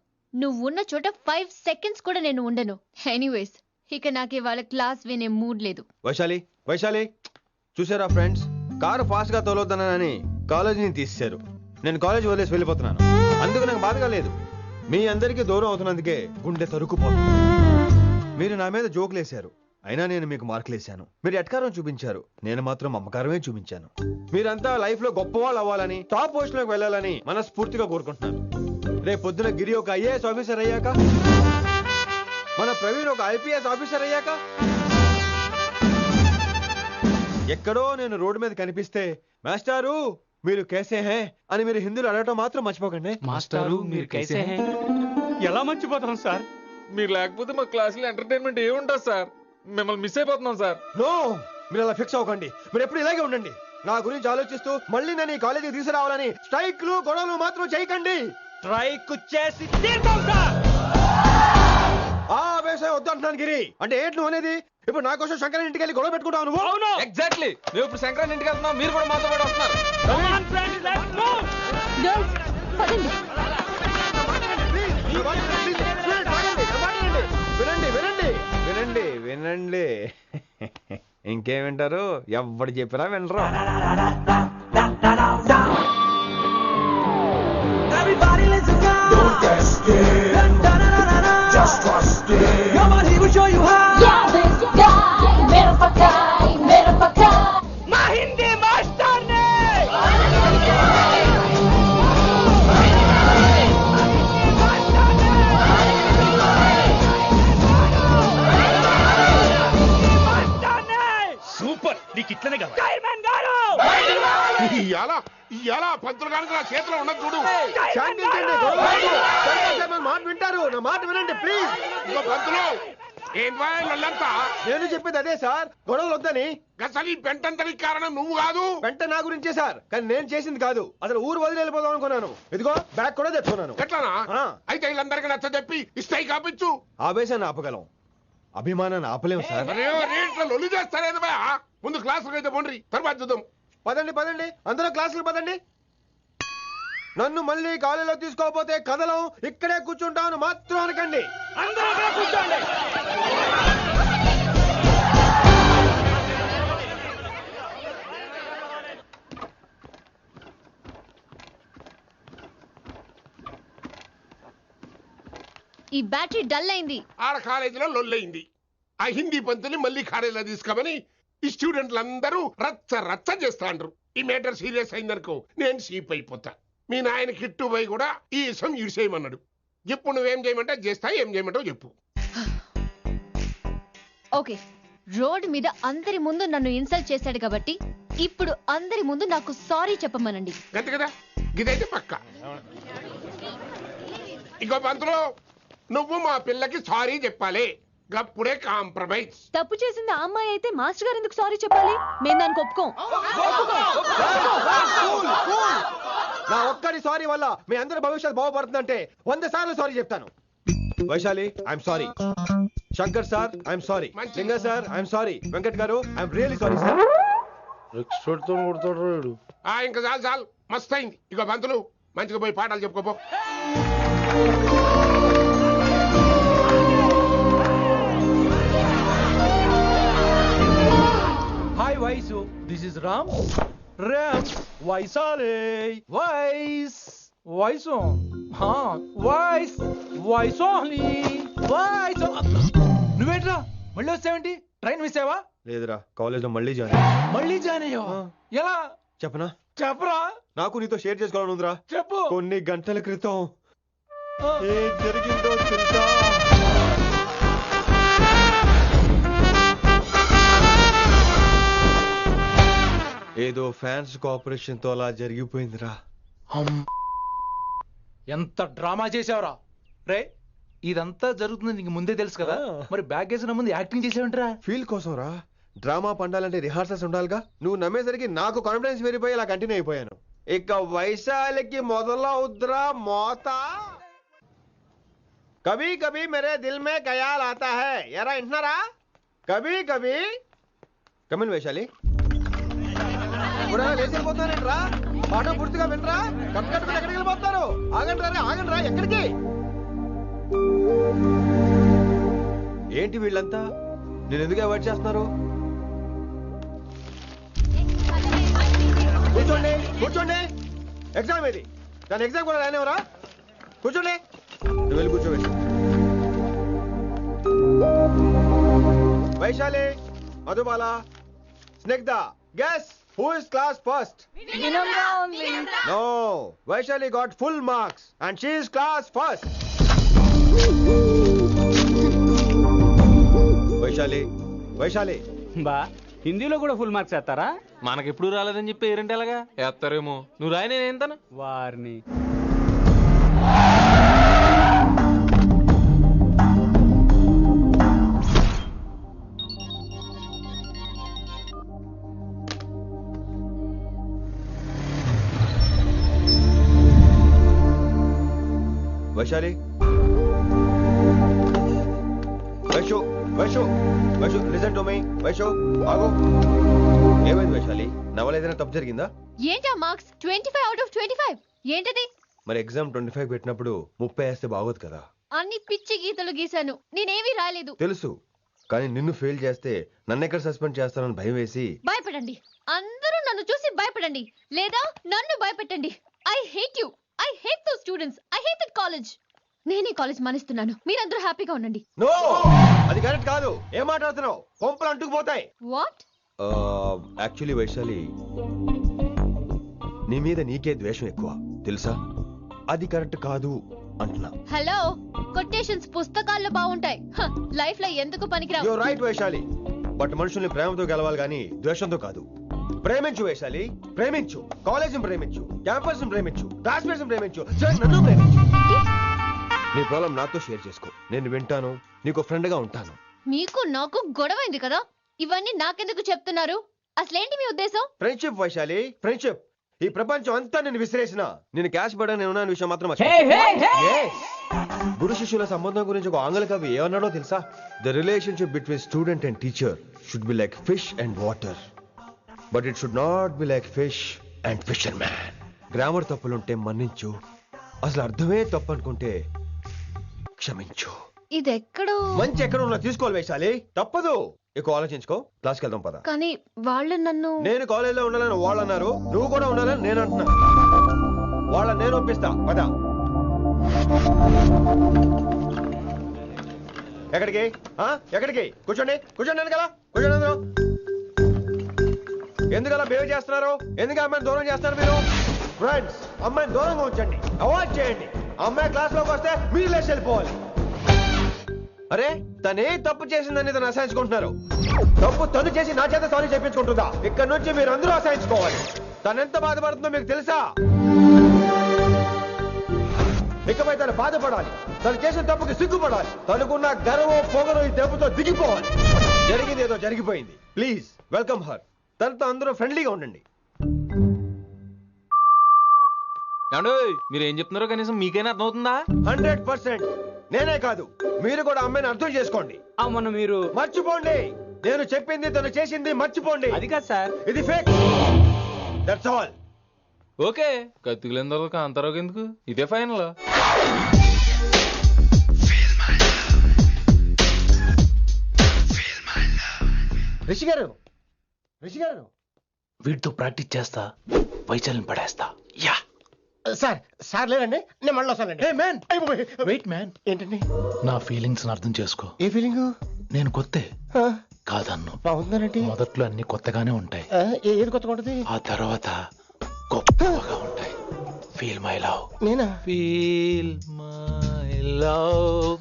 నువ్వు ఉన్న చోట 5 seconds కూడా నేను ఉండను. ఎనీవేస్, ఇక నాకు ఇవాళ క్లాస్ వినే మూడ్ లేదు. వైశాలి, వైశాలి, చూసారా ఫ్రెండ్స్, కారు ఫాస్ట్ గా తోలొద్దనని కాలేజీని తీసేశారు. నేను కాలేజ్ వదిలేసి వెళ్ళిపోతున్నాను. అందుకు నాకు బాధగా లేదు. మీ అందరికీ దూరం అవుతున్నందుకే గుండె తరుక్కుపోతుంది. మీరు నా మీద జోకులు వేశారు, అయినా నేను మీకు మార్కులు వేశాను. మీరు ఎట్కారం చూపించారు, నేను మాత్రం అమ్మకారమే చూపించాను. మీరంతా లైఫ్ లో గొప్ప వాళ్ళు అవ్వాలని, టాప్ పోస్ట్ లోకి వెళ్ళాలని మనస్ఫూర్తిగా కోరుకుంటున్నాను. రేపు పొద్దున గిరి ఒక IAS ఆఫీసర్ అయ్యాక, మన ప్రవీణ్ ఒక IPS ఆఫీసర్ అయ్యాక, ఎక్కడో నేను రోడ్డు మీద కనిపిస్తే మాస్టారు మీరు కేసే హే అని మీరు హిందీలో అడగటం మాత్రం మర్చిపోకండి. మాస్టారు మీరు కేసే హే. ఎలా మర్చిపోతాం సార్, మీరు లేకపోతే మా క్లాసులో ఎంటర్టైన్మెంట్ ఏముంటుంది సార్. మిమ్మల్ని మిస్ అయిపోతున్నాం సార్. నో, మీరు అలా ఫిక్స్ అవ్వకండి. మీరు ఎప్పుడు ఇలాగే ఉండండి. నా గురించి ఆలోచిస్తూ మళ్ళీ నేను ఈ కాలేజీకి తీసుకురావాలని స్ట్రైక్లు గొడవలు మాత్రం చేయకండి. స్ట్రైక్ చేసి తీరుతాం సార్. ఆ వ్యవసాయం వద్దంటున్నాను గిరి. అంటే ఏంటి నువ్వు అనేది? ఇప్పుడు నా కోసం శంకరన్ ఇంటికి వెళ్ళి గొడవ పెట్టుకుంటావు నువ్వు? అవును, ఎగ్జాక్ట్లీ. మేము ఇప్పుడు శంకరన్ ఇంటికి వెళ్తున్నాం, మీరు కూడా మాతో పాటు వస్తున్నారు. వినండి వినండి వినండి వినండి. ఇంకేం వింటారు? ఎవడు చెప్పినా వినరు. Everybody listen now. Don't get scared. Just trust it. Come on, he will show you how. Yeah, this guy, mera pakai, mera pakai. Ma Hindi master ne. Super, నీకు ఇట్లనే కావాలి. Chairman garu. ఇయాలా పంతులు కనుక నా చేతిలో ఉన్నది చూడు. శాంతించండి, గొడవ వద్దు. శంకర్ మాట వింటారు. నా మాట వినండి ప్లీజ్. ఇంకో పంతులు ఏంటంతా? నేను చెప్పేది అదే సార్, గొడవలు వద్దని. అసలు ఈ పెంటంతరికి కారణం నువ్వు కాదు. వెంట నా గురించే సార్, కానీ నేను చేసింది కాదు. అసలు ఊరు వదిలి వెళ్ళిపోదాం అనుకున్నాను. ఇదిగో బ్యాగ్ కూడా తెచ్చుకున్నాను. ఎట్లానా? అయితే వీళ్ళందరికీ నచ్చ చెప్పి ఇస్తాయి కాపించు. ఆవేశాన్ని ఆపగలం, అభిమానాన్ని ఆపలేము సార్. రేట్ల లొల్లి చేస్తారేది బా. ముందు క్లాసులకు అయితే పోండి, తర్వాత చూద్దాం. పదండి పదండి, అందరూ క్లాసులకు పదండి. నన్ను మళ్ళీ కాలేజీలో తీసుకోకపోతే కదలం, ఇక్కడే కూర్చుంటాను మాత్రం అనకండి. అందరూ అక్కడ కూర్చోండి. ఈ బ్యాటరీ డల్ అయింది. ఆడ కాలేజీలో లొల్లయింది. ఆ హిందీ పంతుని మళ్ళీ కాలేజీలో తీసుకోమని ఈ స్టూడెంట్లందరూ రచ్చ రచ్చ చేస్తాండ్రు. ఈ మేటర్ సీరియస్ అయిందనుకో నేను సీప్ అయిపోతా. మీ నాయన కిట్టు పోయి కూడా ఈ విషయం ఇడిసేయమన్నాడు. ఇప్పుడు నువ్వేం చేయమంటే చేస్తా, ఏం చేయమంటావు చెప్పు. ఓకే, రోడ్ మీద అందరి ముందు నన్ను ఇన్సల్ట్ చేశాడు కాబట్టి ఇప్పుడు అందరి ముందు నాకు సారీ చెప్పమనండి. గంతే కదా, గిదైతే పక్క. ఇంకో పంతులు నువ్వు మా పిల్లకి సారీ చెప్పాలి. గప్పుడే కాంప్రమైజ్. తప్పు చేసింది ఆ అమ్మాయి అయితే మాస్టర్ గారు ఎందుకు సారీ చెప్పాలి? మేము దానికి ఒప్పుకోం. నా ఒక్కడి సారీ వల్ల మీ అందరి భవిష్యత్తు బాగుపడుతుందంటే 100 సార్లు సారీ చెప్తాను. Vaishali I'm sorry. Shankar sir I'm sorry. లింగ సార్ ఐఎమ్ సారీ. వెంకట్ గారు ఐఎమ్ రియల్లీ సారీ సార్. ఇంకా చాలు చాలు, మస్త్ అయింది. ఇక పంతులు మంచిగా పోయి పాఠాలు చెప్పుకోపో. Hi, Vaisu. This is Ram. Ram. Vaisale. Vais. Vaisu. Vais. Vaisali. Vaisu. నువ్వేంట్రా మళ్ళీ వచ్చావేంటి? ట్రైన్ మిస్ అయ్యావా? లేదురా, కాలేజ్ లో మళ్ళీ జాయిన్. మళ్ళీ జాయిన్ అయ్యావా? ఎలా చెప్పనా? చెప్పరా. నాకు నీతో షేర్ చేసుకోవాలని ఉందిరా. చెప్పు. కొన్ని గంటల క్రితం ఏం జరిగిందో తెలుసా? ఏదో ఫ్యాన్స్ కోఆపరేషన్ తో అలా జరిగిపోయిందిరా. ఎంత డ్రామా చేసావురా రే. ఇదంతా జరుగుతుంది నీకు ముందే తెలుసు కదా, మరి బ్యాగ్ వేసిన ముందు యాక్టింగ్ చేసావంటరా? ఫీల్ కోసం రా. డ్రామా పండాలంటే రిహార్సల్స్ ఉండాలిగా. నువ్వు నమ్మేసరికి నాకు కాన్ఫిడెన్స్ పెరిగిపోయి అలా కంటిన్యూ అయిపోయాను. ఇక వైశాలికి మొదలవుద్రా మోత. కభీ కభీ మేరే దిల్ మే ఖయాల్ ఆతా హై. ఎరా ఇంటున్నారా? కభీ కభీ. కమిన్ వైశాలి. లేచిపోతానంట్రా. పాఠం పూర్తిగా వినరా? కట్ కట్టుకుని ఎక్కడికి వెళ్ళిపోతారు? ఆగండి రా, ఆగండి రా. ఎక్కడికి? ఏంటి వీళ్ళంతా నేను ఎందుకు అవాయిడ్ చేస్తున్నారు? కూర్చోండి కూర్చోండి. ఎగ్జామ్ ఏది? దాని ఎగ్జామ్ కూడా రానివరా? కూర్చోండి. నువ్వు వెళ్ళి కూర్చోండి. Vaishali, Madhubala, Snigdha, guess who is class first? Vinamra only. No, Vaishali got full marks and she is class first. Vaishali బా హిందీలో కూడా ఫుల్ మార్క్స్ వేస్తారా? మనకెప్పుడు రాలేదని చెప్పి ఏరంటే ఎలాగా వేస్తారేమో. నువ్వు రాయి, నేను ఏంతాను వారిని. Vaishali, Vaishu listen to me. Vaishu ఆగు. ఏమైంది వైశాలి? నా వల్ల ఏదైనా తప్పు జరిగిందా? ఏంటా మార్క్స్ 25 out of 25? ఏంటది? మరి ఎగ్జామ్ 25 పెట్టినప్పుడు 30 వేస్తే బాగోదు కదా. అన్ని పిచ్చి గీతలు గీశాను, నేనేమీ రాలేదు. తెలుసు, కానీ నిన్ను ఫెయిల్ చేస్తే నన్ను ఎక్కడ సస్పెండ్ చేస్తానని భయం వేసి. భయపడండి, అందరూ నన్ను చూసి భయపడండి, లేదా నన్ను భయపెట్టండి. I hate you. I hate those students. I hate that college. నేనే కాలేజ్ మానేస్తున్నాను. మీరందరూ హ్యాపీగా ఉండండి. నో, అది కరెక్ట్ కాదు. ఏం మాట్లాడుతున్నావు? కొంపలు అంటుకుపోతాయి. వాట్? యాక్చువల్లీ వైశాలి, నీ మీద నీకే ద్వేషం ఎక్కువ తెలుసా? అది కరెక్ట్ కాదు అంటున్నా. హలో, కొటేషన్స్ పుస్తకాల్లో బాగుంటాయి, లైఫ్ లో ఎందుకు పనికిరావు. You are right Vaishali, but మనుషుల్ని ప్రేమతో గెలవాలి గానీ ద్వేషంతో కాదు. ప్రేమించు వైశాలి, ప్రేమించు. కాలేజీని ప్రేమించు, క్యాంపస్ ప్రేమించు, క్లాస్మేట్స్ ప్రేమించు, నన్ను ప్రేమించు. నీ ప్రాబ్లం నాతో షేర్ చేసుకో. నేను వింటాను, నీకు ఫ్రెండ్ గా ఉంటాను. మీకు నాకు గొడవైంది కదా, ఇవన్నీ నాకెందుకు చెప్తున్నారు? అసలేంటి మీ ఉద్దేశం? Friendship Vaishali, friendship. ఈ ప్రపంచం అంతా నేను విసిరేసిన నేను క్యాష్ పడా నేను ఉన్న విషయం మాత్రం గురు శిష్యుల సంబంధం గురించి ఒక ఆంగ్ల కవి ఏమన్నాడో తెలుసా? The relationship between student and teacher should be like fish and water, but it should not be like fish and fisherman. Grammar తప్పులుంటే మన్నించు, అసలు అర్థమే తప్పు అనుకుంటే క్షమించు. ఇది ఎక్కడో మంచి ఎక్కడ ఉన్నా తీసుకోవాలి వైశాలి, తప్పదు. ఎక్కువ ఆలోచించుకో, క్లాస్కి వెళ్దాం పద. కానీ వాళ్ళు నన్ను. నేను కాలేజీలో ఉండాలని వాళ్ళు అన్నారు, నువ్వు కూడా ఉండాలని నేను అంటున్నా. వాళ్ళని నేను ఒప్పిస్తా, పద. ఎక్కడికి? ఎక్కడికి? కూర్చోండి కూర్చోండి కదా, కూర్చోండి అందరూ. ఎందుకలా బిహేవ్ చేస్తున్నారు? ఎందుకు అమ్మాయిని దూరం చేస్తారు మీరు? ఫ్రెండ్స్, అమ్మాయిని దూరంగా ఉంచండి, అవాయిడ్ చేయండి. అమ్మాయి క్లాస్ లోకి వస్తే మీరు లేచి వెళ్ళిపోవాలి. అరే, తనే తప్పు చేసిందని తను అసహించుకుంటున్నారు. తప్పు తను చేసి నా చేత సారీ చెప్పించుకుంటుందా? ఇక్కడ నుంచి మీరు అందరూ అసహించుకోవాలి. తనెంత బాధపడుతుందో మీకు తెలుసా? ఇకపై తను బాధపడాలి, తను చేసిన తప్పుకి సిగ్గుపడాలి, తనకున్న గర్వం పొగరు ఈ దెబ్బతో దిగిపోవాలి. జరిగింది ఏదో జరిగిపోయింది. Please welcome her. తనతో అందరూ ఫ్రెండ్లీగా ఉండండి. మీరు ఏం చెప్తున్నారో కనీసం మీకైనా అర్థమవుతుందా? 100%. నేనే కాదు, మీరు కూడా అమ్మాయిని అర్థం చేసుకోండి. మొన్న మీరు మర్చిపోండి. నేను చెప్పింది తను చేసింది మర్చిపోండి. అది కాదు సార్, ఇది ఫేక్. That's all. ఓకే, కత్తిలేని తర్వాత కాంతారావుకి ఎందుకు? ఇదే ఫైనల్. రిషి గారు, రిషి గారు, వీటితో ప్రాక్టీస్ చేస్తా, వైశాల్యం పడేస్తా. యా సార్, సార్ లేదండి, నేను మళ్ళీ వస్తానండి. Wait man. ఏంటండి? నా ఫీలింగ్స్ అర్థం చేసుకో. ఏ ఫీలింగ్? నేను కొత్తే కాదన్ను. బాగుందనండి. మొదట్లో అన్ని కొత్తగానే ఉంటాయి, ఏది కొత్తగా ఉంటుంది? ఆ తర్వాత గొప్పగా ఉంటాయి. Feel my love. నేనా? Feel my love,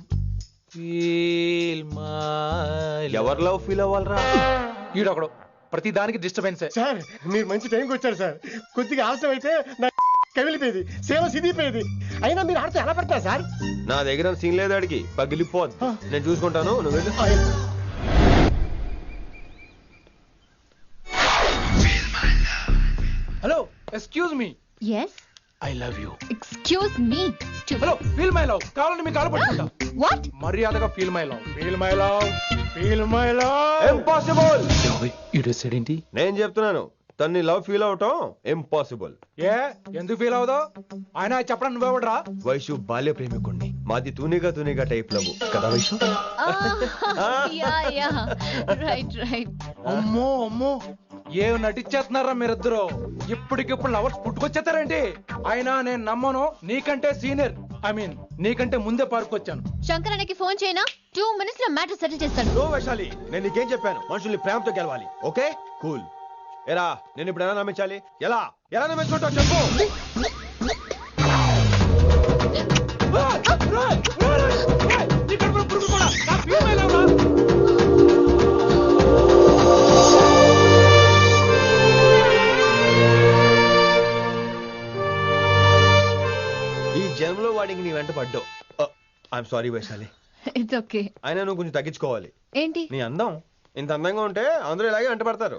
feel my. ఎవరు లవ్ ఫీల్ అవ్వాలరా? ఈడొకడు ప్రతి దానికి డిస్టర్బెన్స్. సార్ మీరు మంచి టైంకి వచ్చారు సార్. కొద్దిగా ఆలస్యం అయితే నా కమిలిపోయేది, సేవ సిదిపోయేది. అయినా మీరు ఆడితే ఎలా పడతారు సార్? నా దగ్గర సీన్ లేదు, అడిగి పగిలిపోద్దు. నేను చూసుకుంటాను, నువ్వు వెళ్ళు. Hello, excuse me. yes I love you. excuse me hello, feel my love. కావాలంటే మీ కాలు పట్టుకుంటా. what మర్యాదగా feel my love, feel my love, feel my love. Impossible. ఇటు ఏంటి? నేను చెప్తున్నాను, తన్ని లవ్ ఫీల్ అవటం ఇంపాసిబుల్. ఏ ఎందుకు ఫీల్ అవుదో? ఆయన చెప్పడం నువ్వెవడరా? వైషు బాల్య ప్రేమికుణ్ణి. మాది తూనిగా తూనిగా టైప్ లవ్ కదా వైషు? yeah right అమ్మో అమ్మో, ఏం నటించేస్తున్నారా మీరిద్దరు? ఇప్పటికిప్పుడు లవర్స్ పుట్టుకొచ్చేస్తారేంటి? అయినా నేను నమ్మను. నీకంటే సీనియర్, ఐ మీన్ నీకంటే ముందే పార్కొచ్చాను. శంకరన్నకి ఫోన్ చేయనా? 2 minutes లో మ్యాటర్ సెటిల్ చేస్తాను. నో వైశాలి, నేను నీకేం చెప్పాను? మనుషుల్ని ప్రేమతో గెలవాలి. Okay cool. ఎరా నేను ఇప్పుడు ఎలా నమ్మించాలి? ఎలా ఎలా నమ్మించుకుంటావు చెప్పు. ఈ జన్మలో వాడికి నీ వెంట పడ్డావు. I'm sorry Vaishali. It's okay. అయినా నువ్వు కొంచెం తగ్గించుకోవాలి. ఏంటి? నీ అందం ఇంత అందంగా ఉంటే అందరూ ఇలాగే వెంట పడతారు.